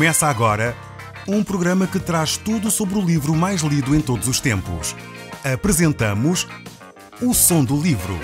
Começa agora um programa que traz tudo sobre o livro mais lido em todos os tempos. Apresentamos O Som do Livro.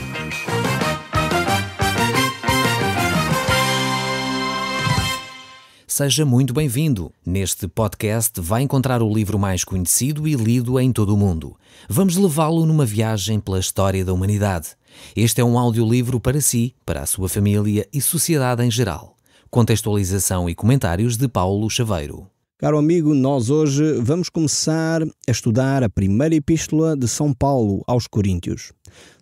Seja muito bem-vindo. Neste podcast vai encontrar o livro mais conhecido e lido em todo o mundo. Vamos levá-lo numa viagem pela história da humanidade. Este é um audiolivro para si, para a sua família e sociedade em geral. Contextualização e comentários de Paulo Chaveiro. Caro amigo, nós hoje vamos começar a estudar a primeira epístola de São Paulo aos Coríntios.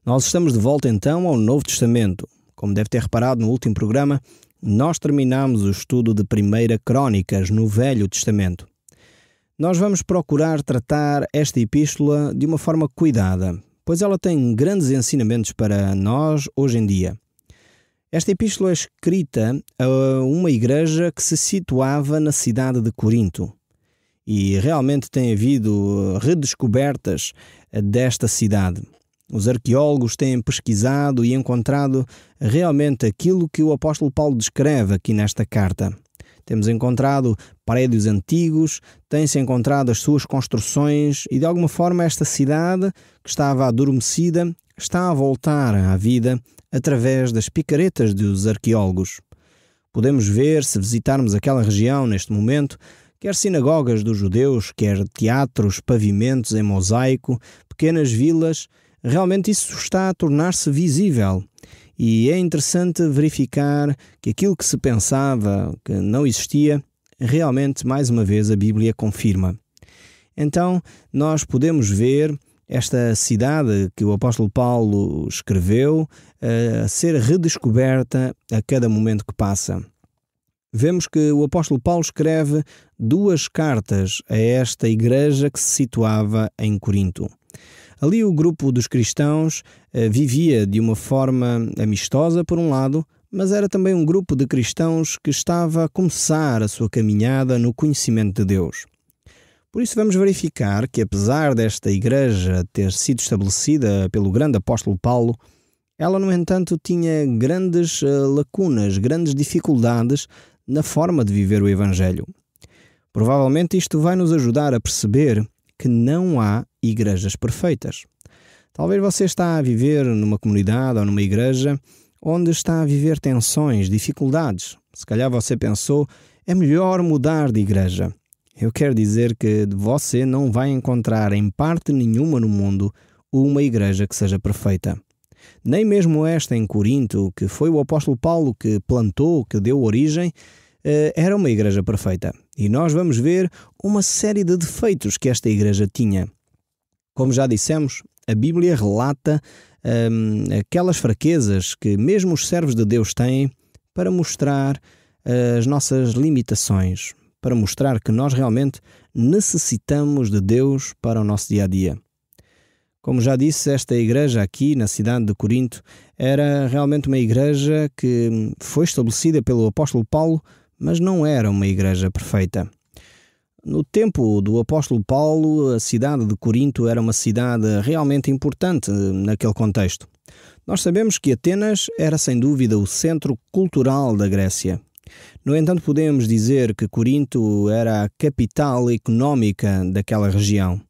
Nós estamos de volta então ao Novo Testamento. Como deve ter reparado no último programa, nós terminamos o estudo de 1 Crônicas no Velho Testamento. Nós vamos procurar tratar esta epístola de uma forma cuidada, pois ela tem grandes ensinamentos para nós hoje em dia. Esta epístola é escrita a uma igreja que se situava na cidade de Corinto. E realmente tem havido redescobertas desta cidade. Os arqueólogos têm pesquisado e encontrado realmente aquilo que o apóstolo Paulo descreve aqui nesta carta. Temos encontrado prédios antigos, tem-se encontrado as suas construções e de alguma forma esta cidade que estava adormecida está a voltar à vida através das picaretas dos arqueólogos. Podemos ver, se visitarmos aquela região neste momento, quer sinagogas dos judeus, quer teatros, pavimentos em mosaico, pequenas vilas. Realmente isso está a tornar-se visível e é interessante verificar que aquilo que se pensava que não existia, realmente, mais uma vez, a Bíblia confirma. Então, nós podemos ver esta cidade que o apóstolo Paulo escreveu a ser redescoberta a cada momento que passa. Vemos que o apóstolo Paulo escreve 2 cartas a esta igreja que se situava em Corinto. Ali o grupo dos cristãos vivia de uma forma amistosa, por um lado, mas era também um grupo de cristãos que estava a começar a sua caminhada no conhecimento de Deus. Por isso vamos verificar que, apesar desta igreja ter sido estabelecida pelo grande apóstolo Paulo, ela, no entanto, tinha grandes lacunas, grandes dificuldades na forma de viver o Evangelho. Provavelmente isto vai nos ajudar a perceber que não há igrejas perfeitas. Talvez você está a viver numa comunidade ou numa igreja onde está a viver tensões, dificuldades. Se calhar você pensou, é melhor mudar de igreja. Eu quero dizer que você não vai encontrar em parte nenhuma no mundo uma igreja que seja perfeita. Nem mesmo esta em Corinto, que foi o apóstolo Paulo que plantou, que deu origem, era uma igreja perfeita. E nós vamos ver uma série de defeitos que esta igreja tinha. Como já dissemos, a Bíblia relata aquelas fraquezas que mesmo os servos de Deus têm para mostrar as nossas limitações, para mostrar que nós realmente necessitamos de Deus para o nosso dia-a-dia. Como já disse, esta igreja aqui na cidade de Corinto era realmente uma igreja que foi estabelecida pelo apóstolo Paulo, mas não era uma igreja perfeita. No tempo do apóstolo Paulo, a cidade de Corinto era uma cidade realmente importante naquele contexto. Nós sabemos que Atenas era sem dúvida o centro cultural da Grécia. No entanto, podemos dizer que Corinto era a capital económica daquela região.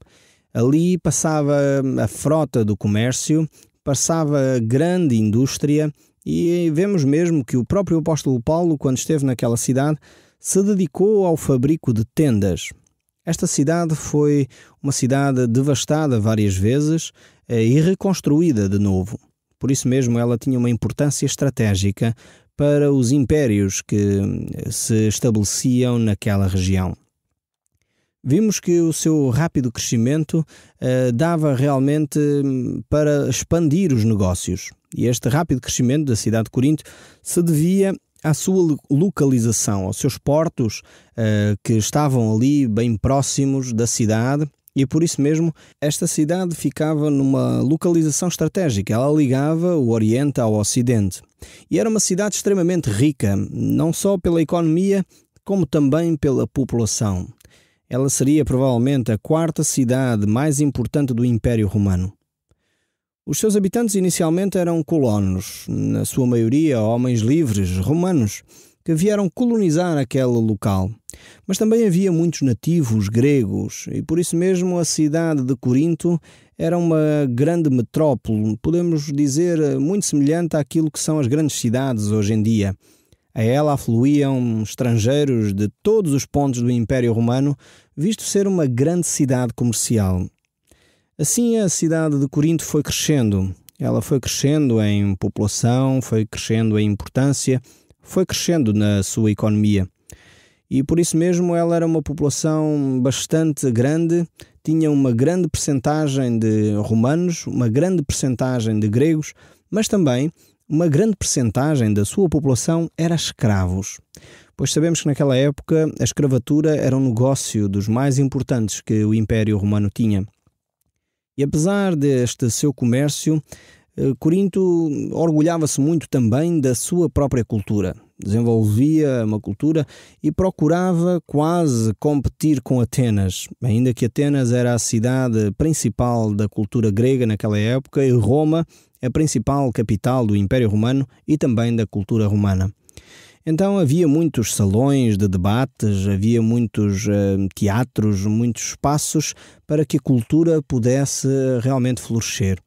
Ali passava a frota do comércio, passava a grande indústria e vemos mesmo que o próprio apóstolo Paulo, quando esteve naquela cidade, se dedicou ao fabrico de tendas. Esta cidade foi uma cidade devastada várias vezes e reconstruída de novo. Por isso mesmo ela tinha uma importância estratégica para os impérios que se estabeleciam naquela região. Vimos que o seu rápido crescimento dava realmente para expandir os negócios. E este rápido crescimento da cidade de Corinto se devia à sua localização, aos seus portos que estavam ali bem próximos da cidade. E por isso mesmo esta cidade ficava numa localização estratégica. Ela ligava o Oriente ao Ocidente. E era uma cidade extremamente rica, não só pela economia, como também pela população. Ela seria provavelmente a 4ª cidade mais importante do Império Romano. Os seus habitantes inicialmente eram colonos, na sua maioria homens livres, romanos, que vieram colonizar aquele local. Mas também havia muitos nativos gregos e por isso mesmo a cidade de Corinto era uma grande metrópole, podemos dizer muito semelhante àquilo que são as grandes cidades hoje em dia. A ela afluíam estrangeiros de todos os pontos do Império Romano, visto ser uma grande cidade comercial. Assim a cidade de Corinto foi crescendo. Ela foi crescendo em população, foi crescendo em importância, foi crescendo na sua economia. E por isso mesmo ela era uma população bastante grande, tinha uma grande percentagem de romanos, uma grande percentagem de gregos, mas também uma grande percentagem da sua população era escravos. Pois sabemos que naquela época a escravatura era um negócio dos mais importantes que o Império Romano tinha. E apesar deste seu comércio, Corinto orgulhava-se muito também da sua própria cultura. Desenvolvia uma cultura e procurava quase competir com Atenas, ainda que Atenas era a cidade principal da cultura grega naquela época e Roma a principal capital do Império Romano e também da cultura romana. Então havia muitos salões de debates, havia muitos teatros, muitos espaços para que a cultura pudesse realmente florescer.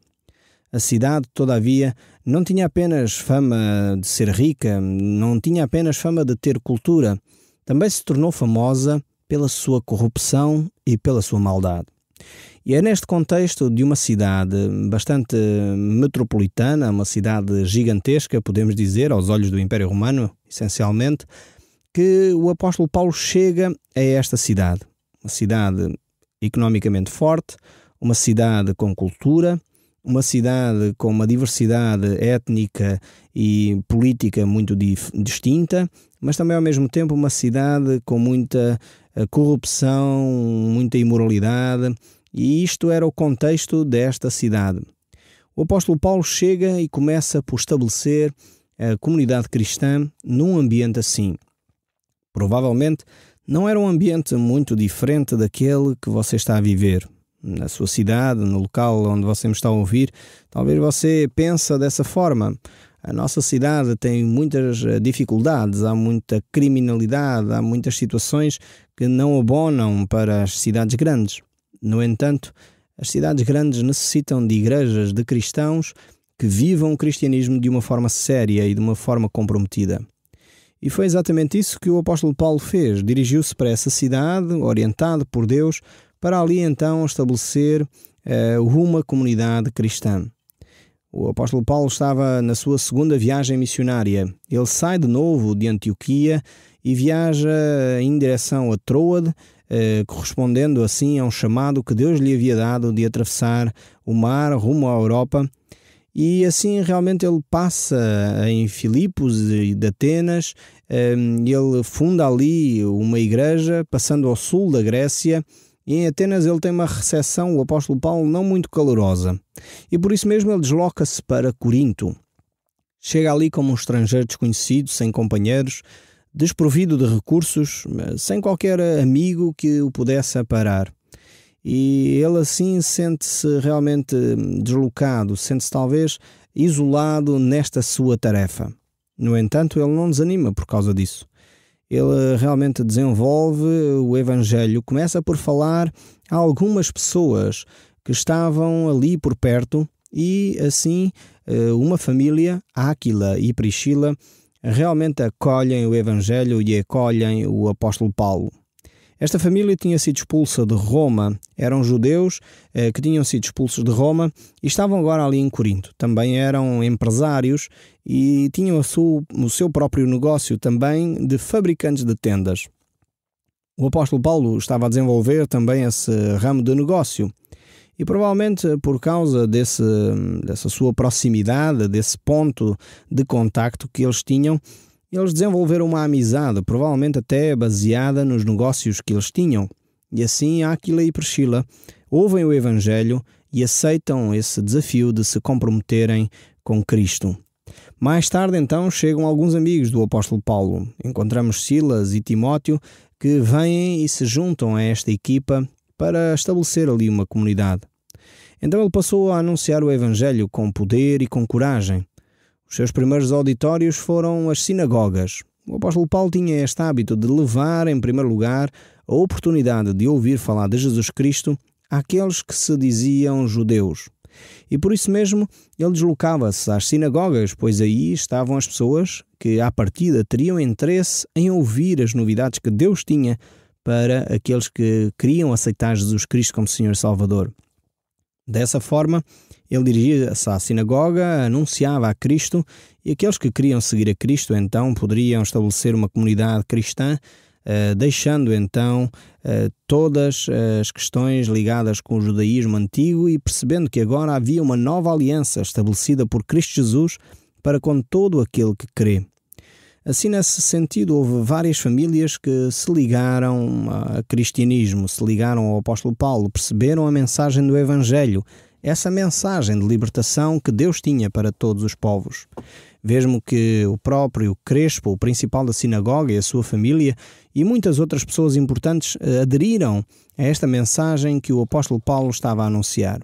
A cidade, todavia, não tinha apenas fama de ser rica, não tinha apenas fama de ter cultura, também se tornou famosa pela sua corrupção e pela sua maldade. E é neste contexto de uma cidade bastante metropolitana, uma cidade gigantesca, podemos dizer, aos olhos do Império Romano, essencialmente, que o apóstolo Paulo chega a esta cidade. Uma cidade economicamente forte, uma cidade com cultura, uma cidade com uma diversidade étnica e política muito distinta, mas também ao mesmo tempo uma cidade com muita corrupção, muita imoralidade, e isto era o contexto desta cidade. O apóstolo Paulo chega e começa por estabelecer a comunidade cristã num ambiente assim. Provavelmente não era um ambiente muito diferente daquele que você está a viver. Na sua cidade, no local onde você me está a ouvir, talvez você pense dessa forma. A nossa cidade tem muitas dificuldades, há muita criminalidade, há muitas situações que não abonam para as cidades grandes. No entanto, as cidades grandes necessitam de igrejas de cristãos que vivam o cristianismo de uma forma séria e de uma forma comprometida. E foi exatamente isso que o apóstolo Paulo fez. Dirigiu-se para essa cidade, orientado por Deus, para ali então estabelecer uma comunidade cristã. O apóstolo Paulo estava na sua segunda viagem missionária. Ele sai de novo de Antioquia e viaja em direção a Troade, correspondendo assim a um chamado que Deus lhe havia dado de atravessar o mar rumo à Europa. E assim realmente ele passa em Filipos e de Atenas, ele funda ali uma igreja, passando ao sul da Grécia, e em Atenas ele tem uma recepção, o apóstolo Paulo, não muito calorosa. E por isso mesmo ele desloca-se para Corinto. Chega ali como um estrangeiro desconhecido, sem companheiros, desprovido de recursos, sem qualquer amigo que o pudesse aparar. E ele assim sente-se realmente deslocado, sente-se talvez isolado nesta sua tarefa. No entanto, ele não desanima por causa disso. Ele realmente desenvolve o Evangelho, começa por falar a algumas pessoas que estavam ali por perto e assim uma família, Áquila e Priscila, realmente acolhem o Evangelho e acolhem o apóstolo Paulo. Esta família tinha sido expulsa de Roma, eram judeus que tinham sido expulsos de Roma e estavam agora ali em Corinto. Também eram empresários e tinham o seu próprio negócio também de fabricantes de tendas. O apóstolo Paulo estava a desenvolver também esse ramo de negócio e provavelmente por causa dessa sua proximidade, desse ponto de contacto que eles tinham, eles desenvolveram uma amizade, provavelmente até baseada nos negócios que eles tinham. E assim Áquila e Priscila ouvem o Evangelho e aceitam esse desafio de se comprometerem com Cristo. Mais tarde então chegam alguns amigos do apóstolo Paulo. Encontramos Silas e Timóteo que vêm e se juntam a esta equipa para estabelecer ali uma comunidade. Então ele passou a anunciar o Evangelho com poder e com coragem. Os seus primeiros auditórios foram as sinagogas, O apóstolo Paulo tinha este hábito de levar, em primeiro lugar, a oportunidade de ouvir falar de Jesus Cristo àqueles que se diziam judeus. E por isso mesmo ele deslocava-se às sinagogas, pois aí estavam as pessoas que, à partida, teriam interesse em ouvir as novidades que Deus tinha para aqueles que queriam aceitar Jesus Cristo como Senhor e Salvador. Dessa forma, ele dirigia-se à sinagoga, anunciava a Cristo, e aqueles que queriam seguir a Cristo então poderiam estabelecer uma comunidade cristã, deixando então todas as questões ligadas com o judaísmo antigo e percebendo que agora havia uma nova aliança estabelecida por Cristo Jesus para com todo aquele que crê. Assim, nesse sentido, houve várias famílias que se ligaram ao cristianismo, se ligaram ao apóstolo Paulo, perceberam a mensagem do Evangelho, essa mensagem de libertação que Deus tinha para todos os povos. Mesmo que o próprio Crespo, o principal da sinagoga, e a sua família e muitas outras pessoas importantes aderiram a esta mensagem que o apóstolo Paulo estava a anunciar.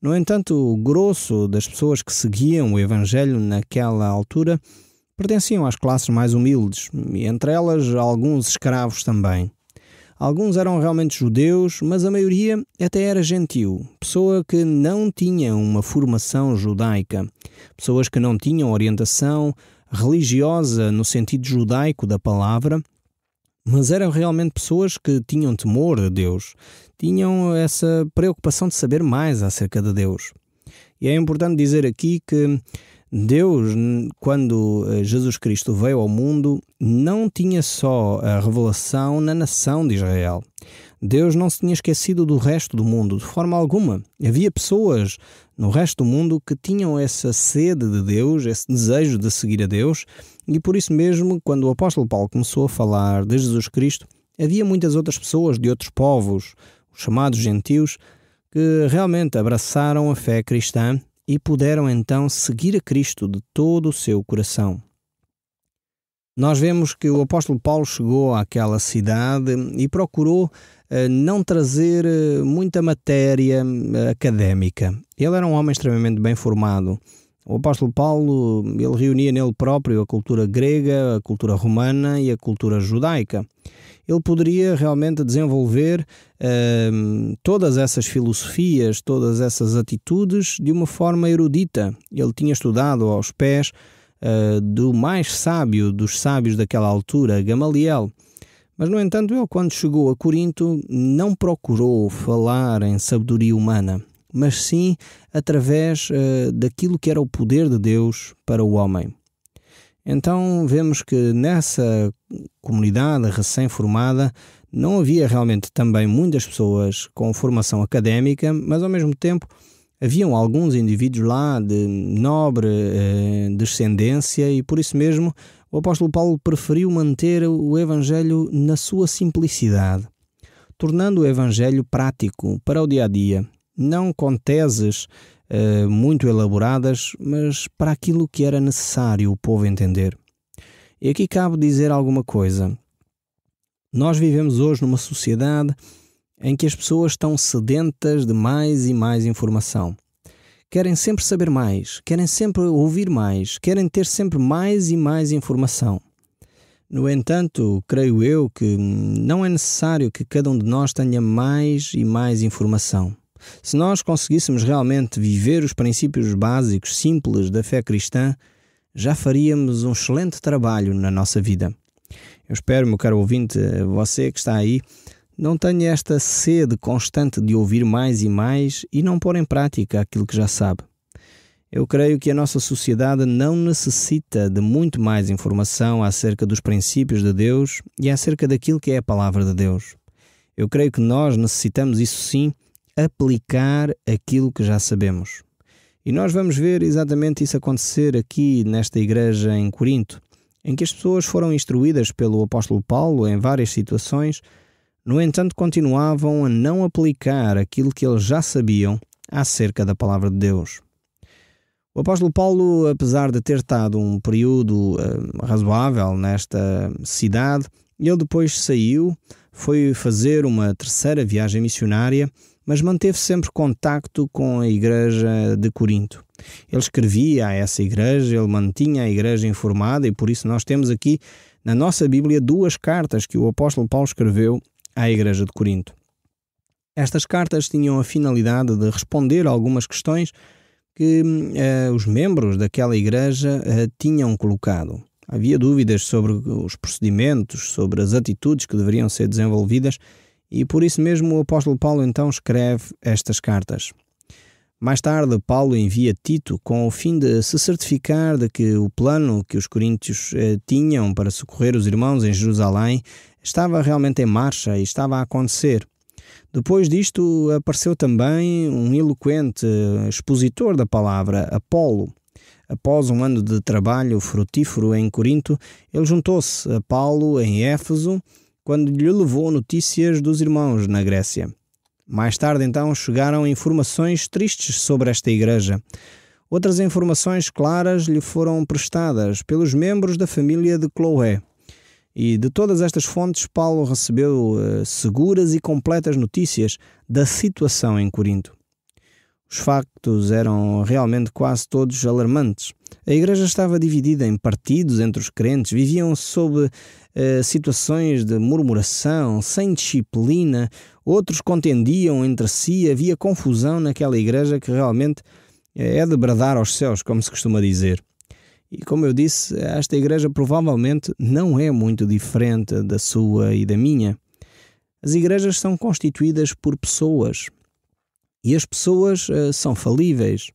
No entanto, o grosso das pessoas que seguiam o Evangelho naquela altura pertenciam às classes mais humildes, e entre elas alguns escravos também. Alguns eram realmente judeus, mas a maioria até era gentil, pessoa que não tinha uma formação judaica, pessoas que não tinham orientação religiosa no sentido judaico da palavra, mas eram realmente pessoas que tinham temor de Deus, tinham essa preocupação de saber mais acerca de Deus. E é importante dizer aqui que Deus, quando Jesus Cristo veio ao mundo, não tinha só a revelação na nação de Israel. Deus não se tinha esquecido do resto do mundo, de forma alguma. Havia pessoas no resto do mundo que tinham essa sede de Deus, esse desejo de seguir a Deus, e por isso mesmo, quando o apóstolo Paulo começou a falar de Jesus Cristo, havia muitas outras pessoas de outros povos, os chamados gentios, que realmente abraçaram a fé cristã e puderam então seguir a Cristo de todo o seu coração. Nós vemos que o apóstolo Paulo chegou àquela cidade e procurou não trazer muita matéria académica. Ele era um homem extremamente bem formado. O apóstolo Paulo, ele reunia nele próprio a cultura grega, a cultura romana e a cultura judaica. Ele poderia realmente desenvolver todas essas filosofias, todas essas atitudes de uma forma erudita. Ele tinha estudado aos pés do mais sábio dos sábios daquela altura, Gamaliel. Mas, no entanto, ele, quando chegou a Corinto, não procurou falar em sabedoria humana, mas sim através daquilo que era o poder de Deus para o homem. Então vemos que nessa comunidade recém-formada não havia realmente também muitas pessoas com formação académica, mas ao mesmo tempo haviam alguns indivíduos lá de nobre descendência e por isso mesmo o apóstolo Paulo preferiu manter o Evangelho na sua simplicidade, tornando o Evangelho prático para o dia-a-dia, não com teses muito elaboradas, mas para aquilo que era necessário o povo entender. E aqui cabe dizer alguma coisa. Nós vivemos hoje numa sociedade em que as pessoas estão sedentas de mais e mais informação. Querem sempre saber mais, querem sempre ouvir mais, querem ter sempre mais e mais informação. No entanto, creio eu que não é necessário que cada um de nós tenha mais e mais informação. Se nós conseguíssemos realmente viver os princípios básicos, simples da fé cristã, já faríamos um excelente trabalho na nossa vida. Eu espero, meu caro ouvinte, você que está aí, não tenha esta sede constante de ouvir mais e não pôr em prática aquilo que já sabe. Eu creio que a nossa sociedade não necessita de muito mais informação acerca dos princípios de Deus e acerca daquilo que é a palavra de Deus. Eu creio que nós necessitamos, isso sim, aplicar aquilo que já sabemos. E nós vamos ver exatamente isso acontecer aqui nesta igreja em Corinto, em que as pessoas foram instruídas pelo apóstolo Paulo em várias situações, no entanto continuavam a não aplicar aquilo que eles já sabiam acerca da palavra de Deus. O apóstolo Paulo, apesar de ter estado um período razoável nesta cidade, ele depois saiu, foi fazer uma terceira viagem missionária, mas manteve sempre contacto com a igreja de Corinto. Ele escrevia a essa igreja, ele mantinha a igreja informada e por isso nós temos aqui na nossa Bíblia 2 cartas que o apóstolo Paulo escreveu à igreja de Corinto. Estas cartas tinham a finalidade de responder a algumas questões que os membros daquela igreja tinham colocado. Havia dúvidas sobre os procedimentos, sobre as atitudes que deveriam ser desenvolvidas, e por isso mesmo o apóstolo Paulo então escreve estas cartas. Mais tarde, Paulo envia Tito com o fim de se certificar de que o plano que os coríntios tinham para socorrer os irmãos em Jerusalém estava realmente em marcha e estava a acontecer. Depois disto, apareceu também um eloquente expositor da palavra, Apolo. Após um ano de trabalho frutífero em Corinto, ele juntou-se a Paulo em Éfeso, quando lhe levou notícias dos irmãos na Grécia. Mais tarde, então, chegaram informações tristes sobre esta igreja. Outras informações claras lhe foram prestadas pelos membros da família de Cloé. E de todas estas fontes, Paulo recebeu seguras e completas notícias da situação em Corinto. Os factos eram realmente quase todos alarmantes. A igreja estava dividida em partidos entre os crentes, viviam sob situações de murmuração, sem disciplina, outros contendiam entre si, havia confusão naquela igreja que realmente é de bradar aos céus, como se costuma dizer. E como eu disse, esta igreja provavelmente não é muito diferente da sua e da minha. As igrejas são constituídas por pessoas. E as pessoas são falíveis.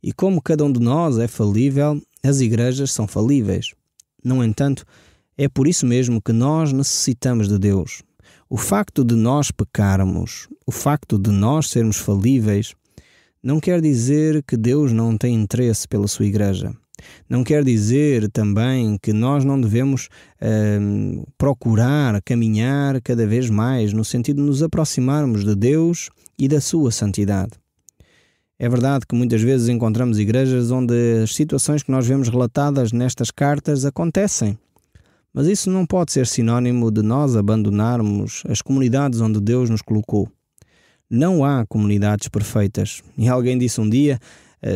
E como cada um de nós é falível, as igrejas são falíveis. No entanto, é por isso mesmo que nós necessitamos de Deus. O facto de nós pecarmos, o facto de nós sermos falíveis, não quer dizer que Deus não tem interesse pela sua igreja. Não quer dizer também que nós não devemos procurar caminhar cada vez mais no sentido de nos aproximarmos de Deus e da sua santidade. É verdade que muitas vezes encontramos igrejas onde as situações que nós vemos relatadas nestas cartas acontecem. Mas isso não pode ser sinónimo de nós abandonarmos as comunidades onde Deus nos colocou. Não há comunidades perfeitas. E alguém disse um dia,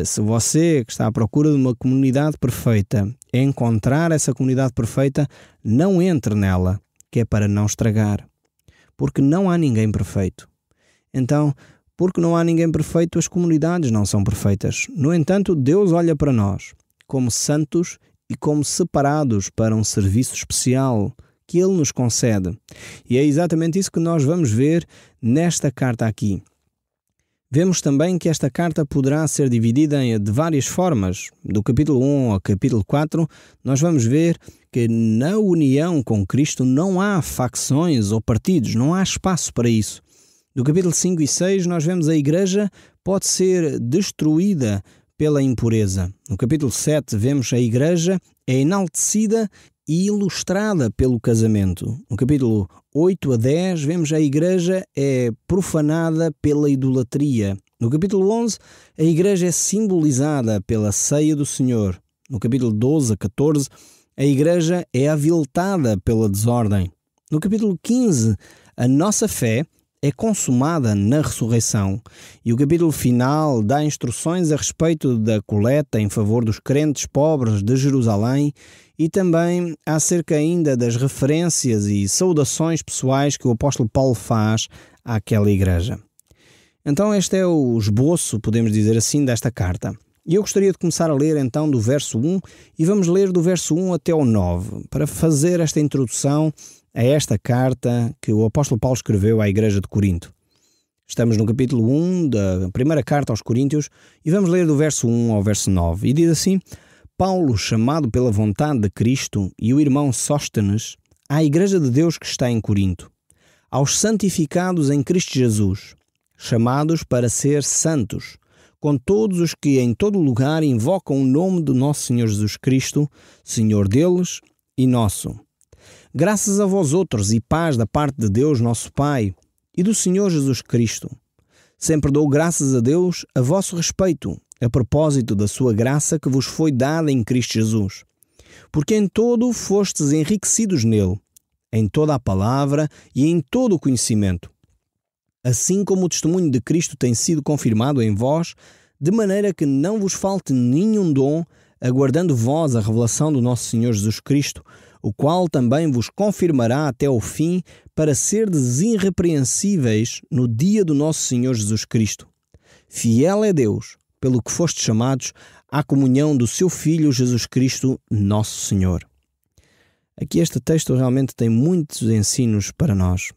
se você que está à procura de uma comunidade perfeita encontrar essa comunidade perfeita, não entre nela, que é para não estragar. Porque não há ninguém perfeito. Então, porque não há ninguém perfeito, as comunidades não são perfeitas. No entanto, Deus olha para nós como santos e como separados para um serviço especial que Ele nos concede. E é exatamente isso que nós vamos ver nesta carta aqui. Vemos também que esta carta poderá ser dividida de várias formas. Do capítulo 1 ao capítulo 4, nós vamos ver que na união com Cristo não há facções ou partidos, não há espaço para isso. Do capítulo 5 e 6, nós vemos a igreja pode ser destruída pela impureza. No capítulo 7, vemos a igreja é enaltecida e ilustrada pelo casamento. No capítulo 8 a 10, vemos a igreja é profanada pela idolatria. No capítulo 11, a igreja é simbolizada pela ceia do Senhor. No capítulo 12 a 14, a igreja é aviltada pela desordem. No capítulo 15, a nossa fé é consumada na ressurreição. E o capítulo final dá instruções a respeito da coleta em favor dos crentes pobres de Jerusalém e também acerca ainda das referências e saudações pessoais que o apóstolo Paulo faz àquela igreja. Então este é o esboço, podemos dizer assim, desta carta. E eu gostaria de começar a ler então do verso 1 e vamos ler do verso 1 até ao 9 para fazer esta introdução a esta carta que o apóstolo Paulo escreveu à igreja de Corinto. Estamos no capítulo 1 da primeira carta aos Coríntios e vamos ler do verso 1 ao verso 9. E diz assim: Paulo, chamado pela vontade de Cristo, e o irmão Sóstenes, à igreja de Deus que está em Corinto, aos santificados em Cristo Jesus, chamados para ser santos, com todos os que em todo lugar invocam o nome do nosso Senhor Jesus Cristo, Senhor deles e nosso. Graças a vós outros e paz da parte de Deus, nosso Pai, e do Senhor Jesus Cristo. Sempre dou graças a Deus a vosso respeito, a propósito da sua graça que vos foi dada em Cristo Jesus. Porque em todo fostes enriquecidos nele, em toda a palavra e em todo o conhecimento. Assim como o testemunho de Cristo tem sido confirmado em vós, de maneira que não vos falte nenhum dom, aguardando vós a revelação do nosso Senhor Jesus Cristo, o qual também vos confirmará até ao fim, para serdes irrepreensíveis no dia do nosso Senhor Jesus Cristo. Fiel é Deus, pelo que fostes chamados à comunhão do seu Filho Jesus Cristo, nosso Senhor. Aqui este texto realmente tem muitos ensinos para nós.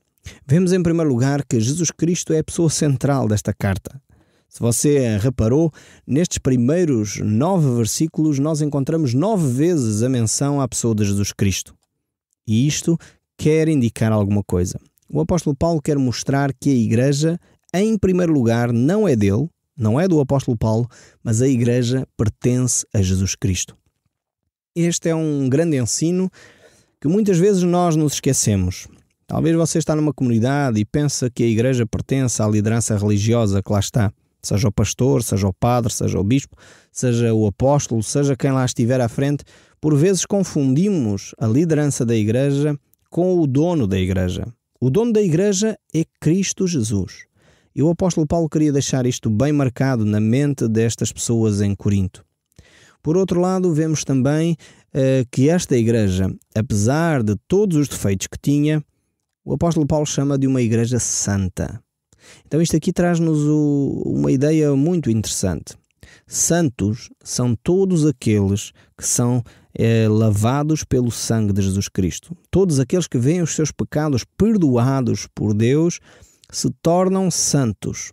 Vemos em primeiro lugar que Jesus Cristo é a pessoa central desta carta. Se você reparou, nestes primeiros 9 versículos nós encontramos 9 vezes a menção à pessoa de Jesus Cristo. E isto quer indicar alguma coisa. O apóstolo Paulo quer mostrar que a igreja, em primeiro lugar, não é dele, não é do apóstolo Paulo, mas a igreja pertence a Jesus Cristo. Este é um grande ensino que muitas vezes nós nos esquecemos. Talvez você está numa comunidade e pensa que a igreja pertence à liderança religiosa que lá está. Seja o pastor, seja o padre, seja o bispo, seja o apóstolo, seja quem lá estiver à frente, por vezes confundimos a liderança da igreja com o dono da igreja. O dono da igreja é Cristo Jesus. E o apóstolo Paulo queria deixar isto bem marcado na mente destas pessoas em Corinto. Por outro lado, vemos também que esta igreja, apesar de todos os defeitos que tinha, o apóstolo Paulo chama de uma igreja santa. Então isto aqui traz-nos uma ideia muito interessante. Santos são todos aqueles que são lavados pelo sangue de Jesus Cristo. Todos aqueles que veem os seus pecados perdoados por Deus se tornam santos.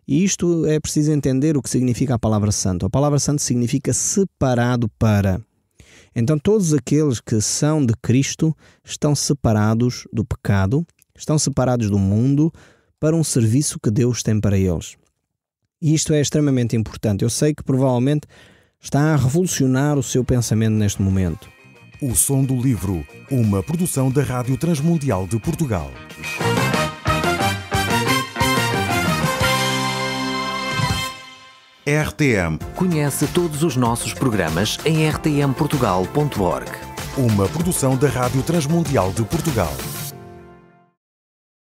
E isto é preciso entender o que significa a palavra santo. A palavra santo significa separado para. Então todos aqueles que são de Cristo estão separados do pecado, estão separados do mundo, para um serviço que Deus tem para eles. E isto é extremamente importante. Eu sei que provavelmente está a revolucionar o seu pensamento neste momento. O Som do Livro, uma produção da Rádio Transmundial de Portugal. RTM. Conhece todos os nossos programas em rtmportugal.org. Uma produção da Rádio Transmundial de Portugal.